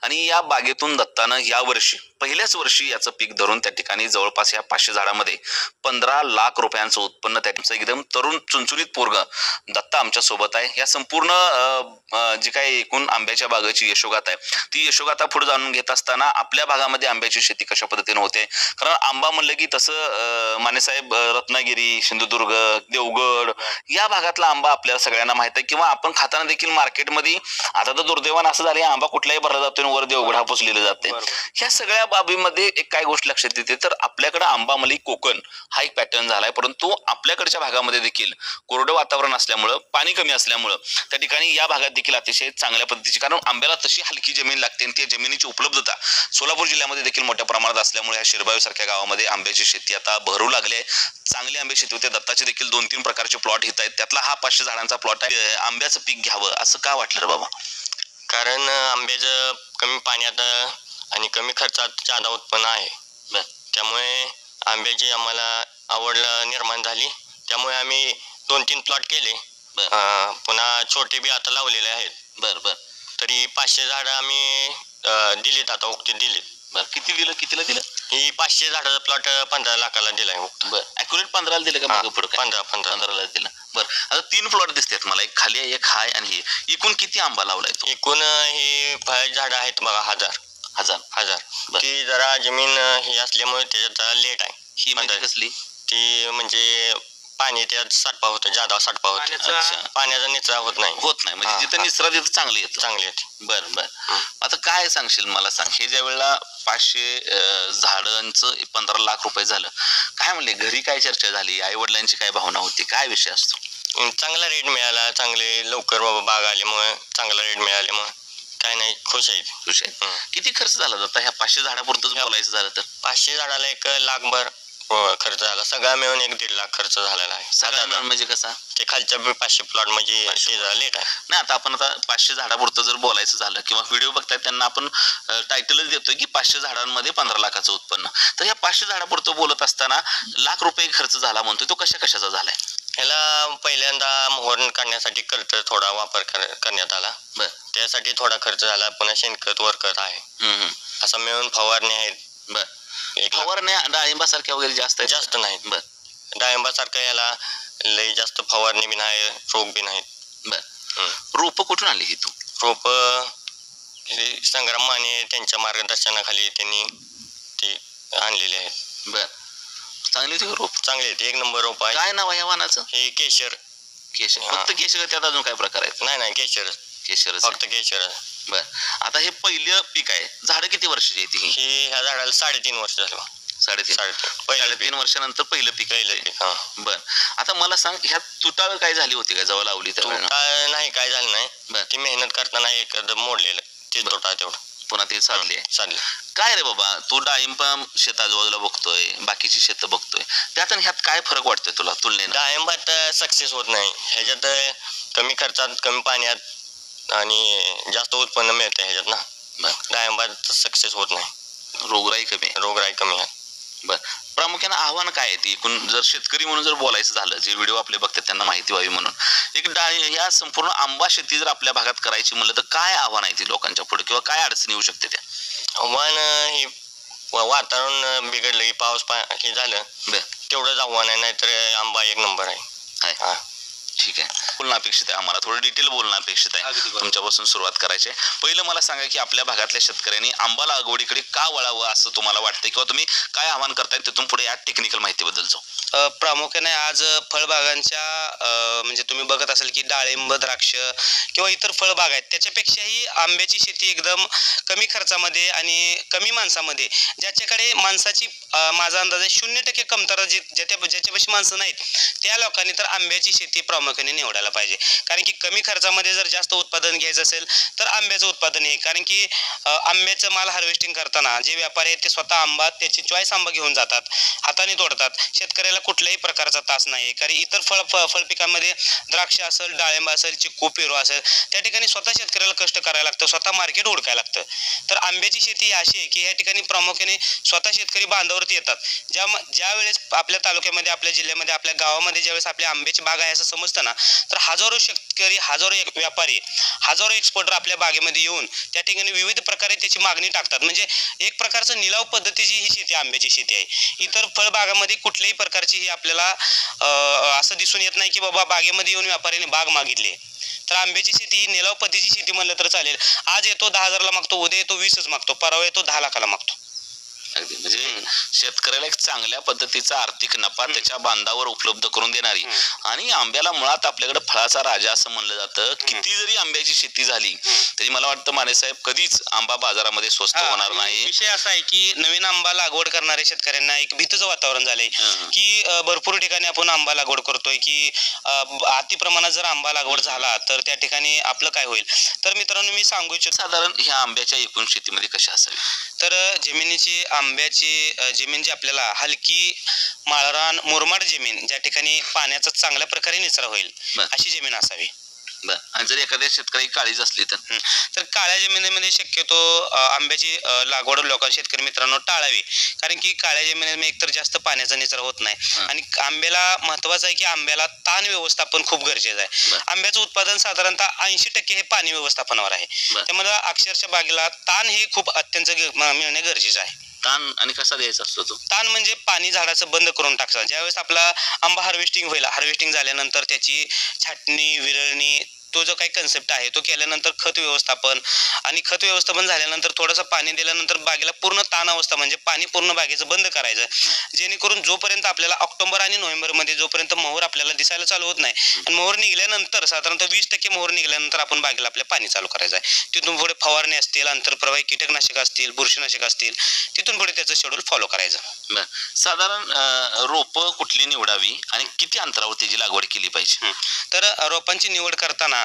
आणि या बागेतून दत्तानं या वर्षी पहिल्याच वर्षी याचं पीक धरून त्या ठिकाणी जवळपास या 500 झाडामध्ये 15 लाख रुपयांचं उत्पन्न त्याचं एकदम तरुण चुनचुलीत पोरग दत्ता आमच्या सोबत आहे. या संपूर्ण जी काही एकूण आंब्याच्या बागेची यशोगाथा आहे ती यशोगाथा पुढे जाणून घेत असताना आपल्या भागामध्ये आंब्याची शेती कशा पद्धतीने होते, कारण आंबा म्हणलं की तसं मानेसाहेब रत्नागिरी, सिंधुदुर्ग, देवगड या भागातला आंबा आपल्याला सगळ्यांना माहित आहे किंवा आपण खाताना देखील मार्केटमध्ये आता तर दुर्दैवानं असं झालं आंबा कुठलाही भरला जातो आणि वर देवगड हापूस लिहिलं जाते. ह्या सगळ्या बाबीमध्ये एक काय गोष्ट लक्षात येते तर आपल्याकडे आंबा मली कोकण हा एक पॅटर्न झालाय, परंतु आपल्याकडच्या भागामध्ये देखील कोरडं वातावरण असल्यामुळं पाणी कमी असल्यामुळं त्या ठिकाणी या भागात देखील अतिशय चांगल्या पद्धतीची, कारण आंब्याला तशी हलकी जमीन लागते आणि त्या जमिनीची उपलब्धता सोलापूर जिल्ह्यामध्ये देखील मोठ्या प्रमाणात असल्यामुळे ह्या शिरबावी सारख्या गावामध्ये आंब्याची शेती आता भरू लागली आहे. चांगली आंबे शेती होते. दत्ताचे देखील 2-3 प्रकारचे प्लॉट घेत आहेत, त्यातला हा 500 झाडांचा प्लॉट आहे. आंब्याचं पीक घ्यावं असं का वाटलं रे बाबा? कारण आंब्याचं कमी पाण्यात आणि कमी खर्चात जादा उत्पन्न आहे, त्यामुळे आंब्याची आम्हाला आवड निर्माण झाली. त्यामुळे आम्ही 2-3 प्लॉट केले, पुन्हा छोटे बी आता लावलेले आहेत. तरी 500 झाडं आम्ही दिलीत, आता उक्ती दिलीत. कितीला दिलं? ही 500 झाडाचा प्लॉट 15 लाखाला दिलाय. ऍक्युरेट 15ला दिलं का? 15ला दिलं. बरं, आता 3 प्लॉट दिसतात मला, एक खाली आहे, एक हाय आणि हे. एकूण किती आंबा लावलाय तो? एकूण हे फळ झाडं आहेत बघा 1000. ती जरा जमीन ही असल्यामुळे त्याच्यात लेट आहे. ही म्हणजे कसली? ती म्हणजे पाणी त्यात साठपा होतं, जादा साठपा होतं, पाण्याचा निचरा होत नाही. म्हणजे जिथं निचरा तिथं चांगली येते. बरं. आता काय सांगशील मला, सांग हे ज्या वेळेला 500 झाडांचं 15 लाख रुपये झालं, काय म्हणले घरी, काय चर्चा झाली, आई वडिलांची काय भावना होती, काय विषय असतो? चांगला रेट मिळाला, चांगले लवकर बाग आल्यामुळे चांगला रेट मिळाल्यामुळे काय नाही, खुश आहेत. किती खर्च झाला जाता ह्या 500 झाडापुरतच बोलायचं झालं तर? 500 झाडाला 1 लाखभर खर्च झाला, सगळा मिळून 1-1.5 लाख खर्च झालेला आहे. सगळा म्हणजे कसा? ते खालच्या 500 प्लॉट म्हणजे लेट आहे. नाही, आता आपण आता 500 झाडापुरतं जर बोलायचं झालं किंवा व्हिडिओ बघताय त्यांना आपण टायटलच देतोय की 500 झाडांमध्ये 15 लाखाचं उत्पन्न. तर ह्या 500 झाडापुरतं बोलत असताना लाख रुपये खर्च झाला म्हणतोय, तो कशाचा झालाय? ह्याला पहिल्यांदा मोहर काढण्यासाठी खर्च थोडा वापर करण्यात आला, त्यासाठी थोडा खर्च झाला. पुन्हा शेणखत वरखत आहे, असं मिळून फवारणी आहेत. फवारण्या डाळिंबासारख्या वगैरे जास्त नाहीत. डाळिंबासारखं याला लई जास्त फवारणी बी नाही, रोग बी नाहीत. रोप कुठून आली ही? तू रोप संग्राम माने त्यांच्या मार्गदर्शनाखाली त्यांनी ती आणलेली आहेत. चांगली होती रोप? चांगली होती, 1 नंबर रोप आहे. काय नाव आहे या वाहनाचं? हे केशर. फक्त केशर? त्यात अजून काय प्रकार आहेत? नाही, केशर, फक्त केशर. आता हे पहिलं पीक आहे, झाडं किती वर्षाची येते ही? ह्या झाडाला 3.5 वर्ष झालं. 3.5 वर्षानंतर पहिलं पीक. बर, आता मला सांग, ह्या तुटाळ काय झाली होती का जेव्हा लावली? तर नाही, काय झालं नाही. ती मेहनत करताना एकदम मोडलेलं ते तुटा, तेवढं पुन्हा ते साधले. काय रे बाबा, तू डाळिंब शेत आजूबाजूला बघतोय, बाकीची शेतं बघतोय, त्यात आणि ह्यात काय फरक वाटतोय तुला तुलनेने? डाळिंबात सक्सेस होत नाही, ह्याच्यात कमी खर्चात, कमी पाण्यात आणि जास्त उत्पन्न मिळतं ह्याच्यात ना. डाळिंबात सक्सेस होत नाही, रोगराई कमी आहे. प्रामुख्याने आव्हान काय आहे? एकूण जर शेतकरी म्हणून जर बोलायचं झालं, जे व्हिडिओ आपले बघतात त्यांना माहिती व्हावी म्हणून, एक या संपूर्ण आंबा शेती जर आपल्या भागात करायची म्हणलं तर काय आव्हान आहे ती लोकांच्या पुढे, किंवा काय अडचणी येऊ शकते त्या? आव्हान हे वातावरण बिघडलं की पाऊस हे झालं तेवढंच आव्हान आहे, नाहीतर आंबा 1 नंबर आहे. ठीक आहे, बोलणं अपेक्षित आहे आम्हाला, थोडं डिटेल बोलणं अपेक्षित आहे. तुमच्यापासून सुरुवात करायची आहे. पहिलं मला सांगा की आपल्या भागातल्या शेतकऱ्यांनी आंबा लागवडीकडे का वळावं असं तुम्हाला वाटतंय, किंवा तुम्ही काय आव्हान करताय तिथून पुढे या टेक्निकल माहितीबद्दल जाऊ. प्रामुख्याने आज फळबागांच्या म्हणजे तुम्ही बघत असाल की डाळिंब, द्राक्ष किंवा इतर फळबाग आहेत, त्याच्यापेक्षाही आंब्याची शेती एकदम कमी खर्चामध्ये आणि कमी माणसामध्ये, ज्याच्याकडे माणसाची माझा अंदाज आहे 0% कमतरता, ज्याच्यापाशी माणसं नाहीत त्या लोकांनी तर आंब्याची शेती प्रामुख्याने निवडायला पाहिजे. कारण की कमी खर्चामध्ये जर जास्त उत्पादन घ्यायचं असेल तर आंब्याचं उत्पादन आहे. कारण की आंब्याचं माल हार्वेस्टिंग करताना जे व्यापारी आहेत ते स्वतः आंबा, त्याची चॉईस आंबा घेऊन जातात, हाताने तोडतात. शेतकऱ्याला कुठल्याही प्रकारचा त्रास नाही. कारण इतर फळपिकांमध्ये द्राक्ष असेल, डाळिंब असेल, चिक्कू, पेरू असेल, त्या ठिकाणी स्वतः शेतकऱ्याला कष्ट करायला लागतं, स्वतः मार्केट हुडकायला लागतं. तर आंब्याची शेती अशी आहे की या ठिकाणी प्रामुख्याने स्वतः शेतकरी बांधावरती येतात. ज्या वेळेस आपल्या तालुक्यामध्ये, आपल्या जिल्ह्यामध्ये, आपल्या गावामध्ये ज्यावेळेस आपल्या आंब्याची बाग आहे असं समजतं ना, तर हजारो शेतकरी, हजारो व्यापारी, हजारो एक्सपोर्टर आपल्या बागेमध्ये येऊन त्या ठिकाणी विविध प्रकारे त्याची मागणी टाकतात. म्हणजे एक प्रकारचं निलाव पद्धतीची ही शेती, आंब्याची शेती आहे. इतर फळबागामध्ये कुठल्याही प्रकारची ही आपल्याला असं दिसून येत नाही की बाबा बागेमध्ये येऊन व्यापाऱ्याने बाग मागितली. तर आंब्याची शेती ही निलाव पद्धतीची शेती म्हणलं तर चालेल. आज येतो 10,000ला मागतो, उद्या येतो 20च मागतो, परवा येतो 10 लाखाला मागतो. अगदी म्हणजे शेतकऱ्याला एक चांगल्या पद्धतीचा आर्थिक नफा त्याच्या बांधावर उपलब्ध करून देणारी आणि आंब्याला मुळात आपल्याकडे फळाचा राजा असं म्हणलं जातं. किती जरी आंब्याची शेती झाली तरी मला वाटतं माने साहेब कधीच आंबा बाजारामध्ये स्वस्त होणार नाही. विषय असा आहे की नवीन आंबा लागवड करणाऱ्या शेतकऱ्यांना एक भीतीचं वातावरण झालंय की भरपूर ठिकाणी आपण आंबा लागवड करतोय की अति प्रमाणात जर आंबा लागवड झाला तर त्या ठिकाणी आपलं काय होईल. तर मित्रांनो, मी सांगू इच्छितो साधारण ह्या आंब्याच्या एकूण शेतीमध्ये कशा असावी. तर जमिनीची, आंब्याची जमीन जी आपल्याला हलकी, माळरान, मुरमाड जमीन, ज्या ठिकाणी पाण्याचा चांगल्या प्रकारे निचरा होईल अशी जमीन असावी. आणि जर एखाद्या शेतकरी काळीच असली तर काळ्या जमिनीमध्ये शक्यतो आंब्याची लागवड शेतकरी मित्रांनो टाळावी. कारण की काळ्या जमिनीमध्ये एकतर जास्त पाण्याचा निचरा होत नाही आणि आंब्याला महत्वाचं आहे की आंब्याला ताण व्यवस्थापन खूप गरजेचं आहे. आंब्याचं उत्पादन साधारणतः 80% हे पाणी व्यवस्थापनावर आहे. त्यामुळे अक्षरशः बागेला ताण हे खूप अत्यंत मिळणे गरजेचं आहे. ताण आणि कसा द्यायचा असतो तो. ताण म्हणजे पाणी झाडाचं बंद करून टाकतात. ज्यावेळेस आपला आंबा हार्वेस्टिंग होईल, हार्वेस्टिंग झाल्यानंतर त्याची छाटणी, विरळणी, तो जो काही कन्सेप्ट आहे तो केल्यानंतर खत व्यवस्थापन, आणि खत व्यवस्थापन झाल्यानंतर थोडंसं पाणी दिल्यानंतर बागेला पूर्ण ताण अवस्था म्हणजे पाणी पूर्ण बागेचं बंद करायचं. जेणेकरून जोपर्यंत आपल्याला ऑक्टोबर आणि नोव्हेंबरमध्ये जोपर्यंत मोहर आपल्याला दिसायला चालू होत नाही आणि मोहर निघाल्यानंतर साधारणतः 20% मोहर निघाल्यानंतर आपण बागेला आपल्या पाणी चालू करायचं आहे. तिथून पुढे फवारणी असतील, आंतरप्रवाही कीटकनाशक असतील, बुरशीनाशक असतील, तिथून पुढे त्याचं शेड्यूल फॉलो करायचं. साधारण रोप कुठली निवडावी आणि किती अंतरावर त्याची लागवड केली पाहिजे. तर रोपांची निवड करताना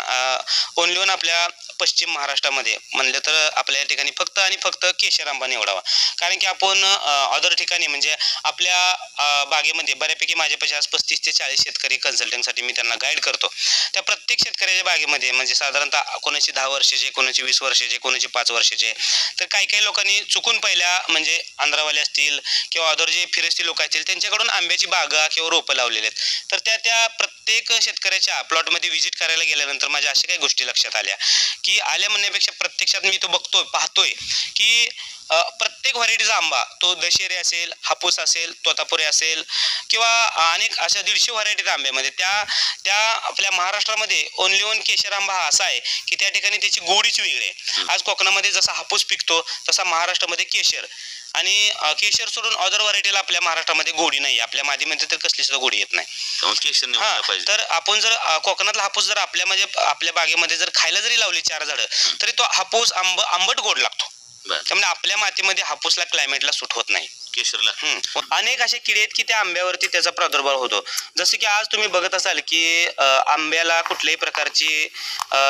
ओनली वन आपल्या पश्चिम महाराष्ट्रामध्ये म्हणलं तर आपल्या ठिकाणी फक्त आणि फक्त केशर आंबा निवडावा. कारण की आपण अदर ठिकाणी म्हणजे आपल्या बागेमध्ये बऱ्यापैकी माझ्यापाशी आज 35 ते 40 शेतकरी कन्सल्टिंगसाठी मी त्यांना गाईड करतो. त्या प्रत्येक शेतकऱ्याच्या बागेमध्ये म्हणजे साधारणतः कोणाची 10 वर्षाचे, कोणाची 20 वर्षाचे, कोणाची 5 वर्षाचे, तर काही लोकांनी चुकून पहिल्या म्हणजे आंध्रावाले असतील किंवा अदर जे फिरस्ती लोक असतील त्यांच्याकडून आंब्याची बागा किंवा रोपं लावलेली आहेत. तर त्या प्रत्येक शेतकऱ्याच्या प्लॉटमध्ये व्हिजिट करायला गेल्यानंतर माझ्या अशा काही गोष्टी लक्षात आल्या की आल्या म्हणण्यापेक्षा प्रत्यक्षात मी तो बघतोय, पाहतोय की प्रत्येक व्हरायटीचा आंबा, तो दशेरी असेल, हापूस असेल, तोतापुरी असेल किंवा अनेक अशा 150 व्हरायटीच्या आंब्यामध्ये त्या आपल्या महाराष्ट्रामध्ये ओनली वन केशर आंबा हा असा आहे की त्या ठिकाणी त्याची गोडीच वेगळी आहे. आज कोकणामध्ये जसा हापूस पिकतो तसा महाराष्ट्रामध्ये केशर, आणि केशर सोडून अदर व्हरायटीला आपल्या महाराष्ट्रामध्ये गोडी नाही. आपल्या मादीमध्ये तर कसली सुद्धा गोडी येत नाही. तर आपण जर कोकणातला हापूस जर आपल्या बागेमध्ये जर खायला जरी लावली 4 झाडं तरी तो हापूस आंबट गोड लागतो. त्यामुळे आपल्या मातीमध्ये हापूसला, क्लायमेटला सूट होत नाही. केशरला अनेक असे किडे आहेत की त्या आंब्यावरती त्याचा प्रादुर्भाव होतो. जसं की आज तुम्ही बघत असाल की आंब्याला कुठल्याही प्रकारची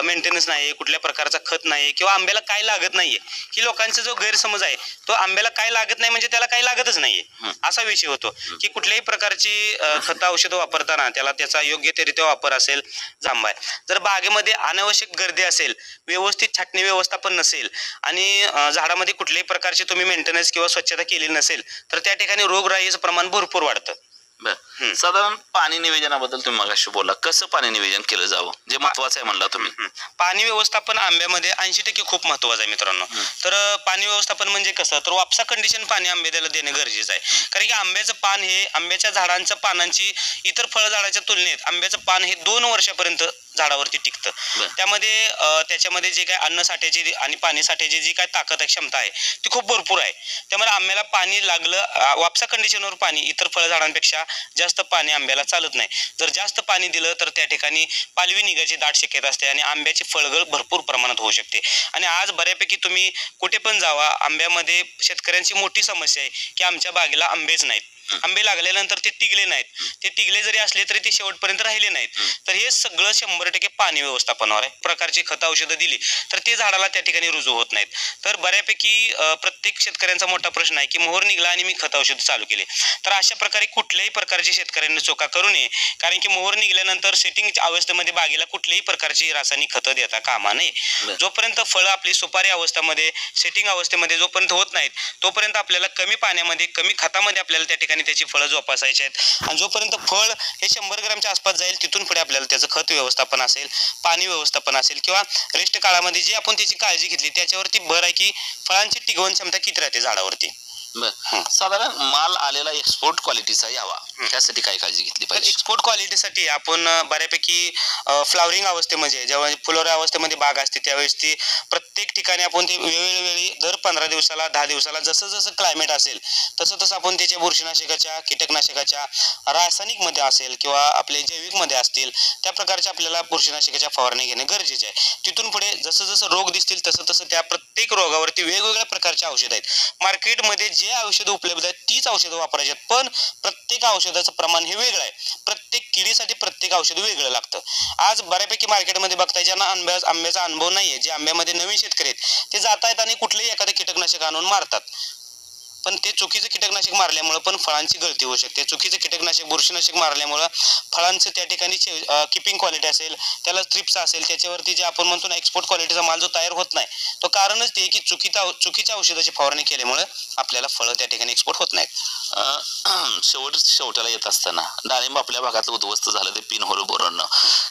मेंटेनन्स नाही, कुठल्या प्रकारचा खत नाही किंवा आंब्याला काय लागत नाहीये, की लोकांचा जो गैरसमज आहे तो आंब्याला काय लागत नाही म्हणजे त्याला काही लागतच नाहीये असा विषय होतो. की कुठल्याही प्रकारची खत औषधं वापरताना त्याचा योग्यरित्या वापर असेल जांभा आहे. जर बागेमध्ये अनावश्यक गर्दी असेल, व्यवस्थित छाटणी व्यवस्थापन नसेल आणि झाडामध्ये कुठल्याही प्रकारची तुम्ही मेंटेनन्स किंवा स्वच्छता केली नसेल तर त्या ठिकाणी रोगराईचं प्रमाण भरपूर वाढतं. साधारण पाणी निवेदनाबद्दल तुम्ही मगाशी बोलला, कसं पाणी निवेदन केलं जावं जे महत्वाचं आहे म्हणला तुम्ही. पाणी व्यवस्थापन आंब्यामध्ये 80% खूप महत्वाचं आहे मित्रांनो. तर पाणी व्यवस्थापन म्हणजे कसं, तर वापसा कंडिशन पाणी आंब्याला देणं गरजेचं आहे. कारण की आंब्याचं पान हे आंब्याच्या झाडांच्या पानांची इतर फळझाडाच्या तुलनेत आंब्याचं पान हे 2 वर्षापर्यंत झाडावरती टिकतं. त्याच्यामध्ये जे काय अन्न साठ्याची आणि पाणी साठ्याची जी काय ताकद आहे, क्षमता आहे ती खूप भरपूर आहे. त्यामुळे आंब्याला पाणी लागलं, वापसा कंडिशनवर पाणी इतर फळझाडांपेक्षा जास्त पाणी आंब्याला चालत नाही. जर जास्त पाणी दिलं तर त्या ठिकाणी पालवी निघायची दाट शक्यता असते आणि आंब्याची फळगळ भरपूर प्रमाणात होऊ शकते. आणि आज बऱ्यापैकी तुम्ही कुठे पण जावा, आंब्यामध्ये शेतकऱ्यांची मोठी समस्या आहे की आमच्या बागेला आंबेच नाहीत. आंबे लागल्यानंतर ते टिकले नाहीत, ते टिकले जरी असले तरी ते शेवटपर्यंत राहिले नाहीत. तर हे सगळं 100% पाणी व्यवस्थापनावर आहे. प्रकारची खत औषधं दिली तर ते झाडाला त्या ठिकाणी रुजू होत नाहीत. तर बऱ्यापैकी प्रत्येक शेतकऱ्यांचा मोठा प्रश्न आहे की मोहर निघला आणि मी खत औषध चालू केले. तर अशा प्रकारे कुठल्याही प्रकारची शेतकऱ्यांनी चुका करू नये. कारण की मोहर निघाल्यानंतर सेटिंग अवस्थेमध्ये बागेला कुठल्याही प्रकारची रासायनिक खतं देता कामा नये. जोपर्यंत फळं आपली सुपारी अवस्थेमध्ये, सेटिंग अवस्थेमध्ये जोपर्यंत होत नाहीत तोपर्यंत आपल्याला कमी पाण्यामध्ये, कमी खतामध्ये आपल्याला त्या ठिकाणी ठिकाणी त्याची फळं जोपासायची आहेत आणि जोपर्यंत फळ हे 100 ग्रॅमच्या आसपास जाईल तिथून पुढे आपल्याला त्याचं खत व्यवस्थापन असेल, पाणी व्यवस्थापन असेल किंवा रेस्ट काळामध्ये जी आपण त्याची काळजी घेतली त्याच्यावरती भर आहे की फळांची टिकवण क्षमता किती राहते झाडावरती. साधारण माल आलेला एक्सपोर्ट क्वालिटीचा यावा त्यासाठी काय काळजी घेतली तर पाहिजे? एक्सपोर्ट क्वालिटीसाठी आपण बऱ्यापैकी फ्लावरिंग अवस्थेमध्ये जेव्हा फुलोऱ्या अवस्थेमध्ये बाग असते त्यावेळेस ती प्रत्येक ठिकाणी आपण ते वेळोवेळी दर 15 दिवसाला 10 दिवसाला जसं जसं क्लायमेट असेल तसं तसं आपण त्याच्या बुरशीनाशकाच्या कीटकनाशकाच्या रासायनिकमध्ये असेल किंवा आपले जैविकमध्ये असतील त्या प्रकारच्या आपल्याला बुरशीनाशकाच्या फवारणी घेणे गरजेचे आहे. तिथून पुढे जसं जसं रोग दिसतील तसं तसं त्या प्रत्येक रोगावरती वेगवेगळ्या प्रकारचे औषध आहेत. मार्केटमध्ये जे औषधं उपलब्ध आहेत तीच औषधं वापरायची आहेत, पण प्रत्येक औषधाचं प्रमाण हे वेगळं आहे. प्रत्येक किडीसाठी प्रत्येक औषध वेगळं लागतं. आज बऱ्यापैकी मार्केटमध्ये बघताय ज्यांना आंब्याचा अनुभव नाहीये, जे आंब्यामध्ये नवीन शेतकरी आहेत ते जात आहेत आणि कुठलंही एखादं कीटकनाशक आणून मारतात. पण ते चुकीचं कीटकनाशक मारल्यामुळे पण फळांची गळती होऊ शकते. चुकीचं कीटकनाशक बुरशीनाशक मारल्यामुळं फळांचं त्या ठिकाणी किपिंग क्वालिटी असेल, त्याला थ्रिप्स असेल, त्याच्यावरती जे आपण म्हणतो ना एक्सपोर्ट क्वालिटीचा माल जो तयार होत नाही तो कारणच ते की चुकीच्या औषधाची फवारणी केल्यामुळे आपल्याला फळं त्या ठिकाणी एक्सपोर्ट होत नाहीत. शेवटाला येत असताना डाळिंब आपल्या भागातलं उद्ध्वस्त झालं ते पिन होल बोरनं,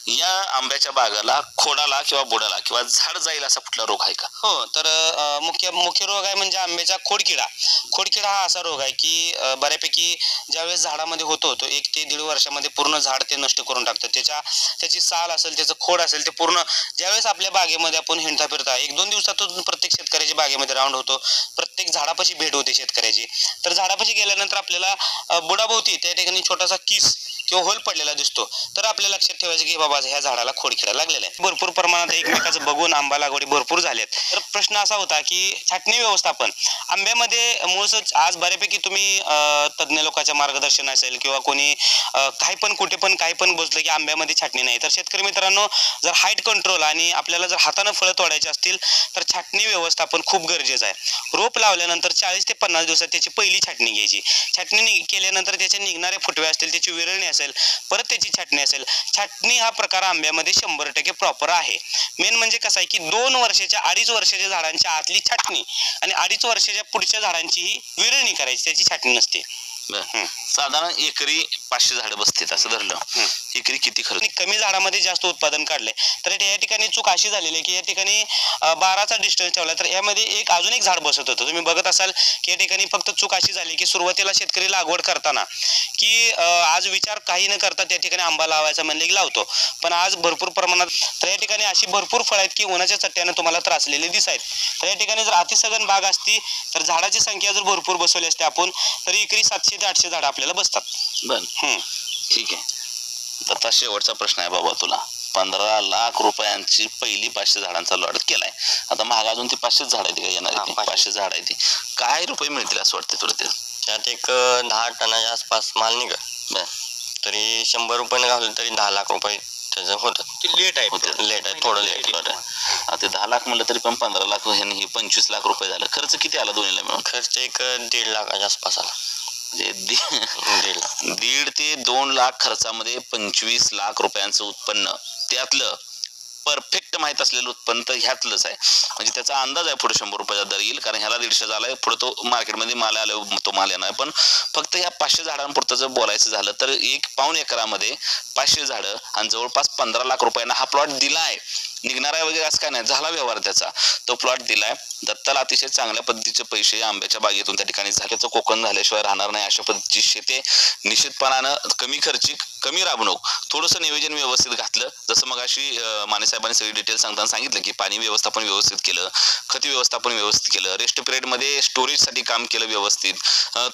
या आंब्याच्या बागाला खोडाला किंवा बुडाला किंवा झाड जाईल असा कुठला रोग आहे का? हो, तर मुख्य रोग आहे म्हणजे आंब्याचा खोडकिडा. खोडकिडा हा असा रोग आहे की बऱ्यापैकी ज्यावेळेस झाडामध्ये होतो तो 1 ते 1.5 वर्षामध्ये पूर्ण झाड ते नष्ट करून टाकतं. त्याची साल असेल, त्याचं खोड असेल, ते पूर्ण ज्यावेळेस आपल्या बागेमध्ये आपण हिंडता फिरता 1-2 दिवसातून प्रत्येक शेतकऱ्याच्या बागेमध्ये राऊंड होतो, प्रत्येक झाडापाशी भेट होते शेतकऱ्याची. तर झाडापाशी गेल्यानंतर आपल्याला बुडाभोवती त्या ठिकाणी छोटासा किस किंवा होल पडलेला दिसतो, तर आपल्या लक्षात ठेवायचं की बाबा ह्या झाडाला खोडकिडा लागलेला आहे. भरपूर प्रमाणात एकमेकाचं बघून आंबा लागवडी भरपूर झाल्यात. तर प्रश्न असा होता की छाटणी व्यवस्थापन आंब्यामध्ये मूळचं आज बऱ्यापैकी तुम्ही तज्ज्ञ लोकांच्या मार्गदर्शन असेल किंवा कोणी काही पण कुठे पण काही पण बसलं की आंब्यामध्ये छाटणी नाही. तर शेतकरी मित्रांनो, जर हाईट कंट्रोल आणि आपल्याला जर हातानं फळं तोडायची असतील तर छाटणी व्यवस्थापन खूप गरजेचं आहे. रोप लावल्यानंतर 40 ते 50 दिवसात त्याची पहिली छाटणी घ्यायची. छाटणी केल्यानंतर त्याचे निघणारे फुटवे असतील, त्याची विरळणी असेल, परत त्याची छाटणी असेल. छाटणी हा प्रकार आंब्यामध्ये 100% प्रॉपर आहे. मेन म्हणजे कसं आहे की 2 वर्षाच्या 2.5 वर्षाच्या झाडांच्या आतली छाटणी आणि 2.5 वर्षाच्या पुढच्या झाडांची ही विरळणी करायची, त्याची छाटणी नसते. साधारण एकरी 500 झाडं बसतात असं धरलं, एकरी किती खर्च? कमी झाडामध्ये जास्त उत्पादन काढलंय. तर या ठिकाणी चूक अशी झालेली आहे की या ठिकाणी 12चा डिस्टन्स ठेवला तर यामध्ये अजून एक झाड बसत होतं. तुम्ही बघत असाल की या ठिकाणी फक्त चूक अशी झाली की सुरुवातीला शेतकरी लागवड करताना की आज विचार काही न करता त्या ठिकाणी आंबा लावायचा म्हणले की लावतो, पण आज भरपूर प्रमाणात तर या ठिकाणी अशी भरपूर फळं आहेत की उन्हाच्या चट्ट्यानं तुम्हाला त्रासलेले दिसायत. तर या ठिकाणी जर अतिसघन बाग असती तर झाडाची संख्या जर भरपूर बसवली असते आपण तर एकरी 700 ते 800 झाडं आपल्याला बसतात. ठीक आहे. आता शेवटचा प्रश्न आहे बाबा तुला. 15 लाख रुपयांची पहिली 500 झाडांचा लॉट केलाय. आता महाग अजून ती 500 झाड आहेत का येणार? 500 झाड आहे ती काय रुपये मिळतील असं वाटतं तुला? त्यात एक 10 टनाच्या आसपास माल निघत, तरी 100 रुपयानं घालून तरी 10 लाख रुपये त्याचं होतं. लेट आहे थोडं लेट. ते 10 लाख म्हणलं तरी पण 15 लाख हे 25 लाख रुपये झालं. खर्च किती आला दोन्हीला मिळून? खर्च एक 1.5 लाखाच्या आसपास आला. म्हणजे 1.5 ते 2 लाख खर्चामध्ये 25 लाख रुपयांचं उत्पन्न, त्यातलं परफेक्ट माहित असलेलं उत्पन्न तर ह्यातलंच आहे. म्हणजे त्याचा अंदाज आहे पुढे 100 रुपयाचा दर येईल, कारण ह्याला 150 झालाय, पुढे तो मार्केटमध्ये माल आला तो माल येणार. पण फक्त ह्या 500 झाडांपुरतं जर बोलायचं झालं तर 1.25 एकरामध्ये 500 झाडं आणि जवळपास 15 लाख रुपयांना हा प्लॉट दिलाय. निघणार आहे वगैरे असं काय नाही, झाला व्यवहार त्याचा, तो प्लॉट दिलाय. दत्ताला अतिशय चांगल्या पद्धतीचे पैसे आंब्याच्या बागेतून त्या ठिकाणी झाल्याचं कोकण झाल्याशिवाय राहणार नाही अशा पद्धतीची शेते. निश्चितपणानं कमी खर्चिक, कमी राबणूक, थोडंसं नियोजन व्यवस्थित घातलं. जसं मग अशी मानेसाहेबांनी सगळी डिटेल सांगताना सांगितलं की पाणी व्यवस्थापन व्यवस्थित केलं, खत व्यवस्थापन व्यवस्थित केलं, रेस्ट पिरियडमध्ये स्टोरेजसाठी काम केलं व्यवस्थित,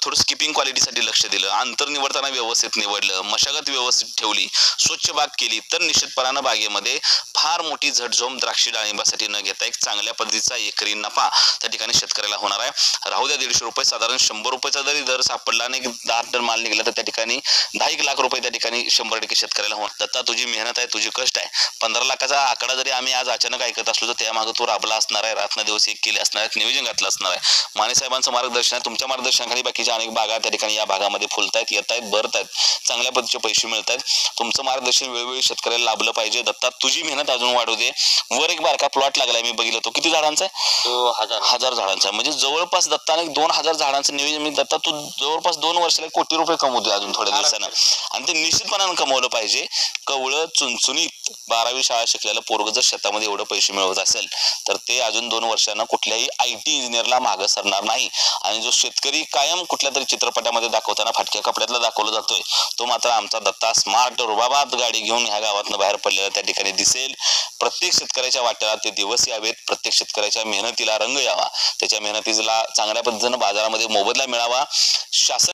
थोडं स्किपिंग क्वालिटीसाठी लक्ष दिलं, अंतर निवडताना व्यवस्थित निवडलं, मशागत व्यवस्थित ठेवली, स्वच्छ बाग केली, तर निश्चितपणानं बागेमध्ये फार मोठी झटझोम द्राक्षी डाळिंबासाठी न घेता एक चांगल्या पद्धतीचा एकरी नफा त्या ठिकाणी शेतकऱ्याला होणार आहे. राहू द्या 150 रुपये, साधारण 100 रुपयाचा जरी दर सापडला आणि 10 टन माल निघाला तर त्या ठिकाणी 10 लाख रुपये त्या ठिकाणी 100% शेतकऱ्याला होणार. दत्ता, तुझी मेहनत आहे, तुझी कष्ट आहे. 15 लाखाचा आकडा जरी आम्ही आज अचानक ऐकत असलो तर त्यामागे तो राबला असणार आहे, रात्र दिवस एक केले असणार आहेत, नियोजन घातलं असणार आहे. माने साहेबांचं मार्गदर्शन आहे, तुमच्या मार्गदर्शनाखाली बाकीच्या अनेक बागा त्या ठिकाणी या भागामध्ये फुलतायत, येत आहेत, भरत आहेत, चांगल्या पद्धतीचे पैसे मिळत आहेत. तुमचं मार्गदर्शन वेळोवेळी शेतकऱ्याला लाभलं पाहिजे. दत्ता, तुझी मेहनत अजून वाढू दे. पाहिजे. वर एक बारका प्लॉट लागलाय मी बघितलं, तो किती झाडांचा आहे? तो 1000 झाडांचा. म्हणजे जवळपास दत्ताने 2000 झाडांचं नियोजन. मी दत्ता तू जवळपास 2 वर्षाला कोटी रुपये कमवतोय अजून थोड्या दिवसानं, आणि ते निश्चितपणानं कमवलं पाहिजे. कवळं चुनचुनीत 12वी शाळा शिकलेलं पोरग जर शेतामध्ये एवढं पैसे मिळवत असेल तर ते अजून 2 वर्षांना कुठल्याही IT इंजिनियरला मागं सरणार नाही. आणि जो शेतकरी कायम कुठल्या तरी चित्रपटामध्ये दाखवताना फाटक्या कपड्यातला दाखवला जातोय, तो मात्र आमचा दत्ता स्मार्ट रुबाबात गाडी घेऊन ह्या गावातनं बाहेर पडलेला त्या ठिकाणी दिसेल. प्रत्येक शेतकऱ्याच्या वाट्याला ते दिवस यावेत, प्रत्येक शेतकऱ्याच्या मेहनतीला रंग यावा, त्याच्या मेहनतीला चांगल्या पद्धतीनं बाजारामध्ये मोबदला मिळावा. शासन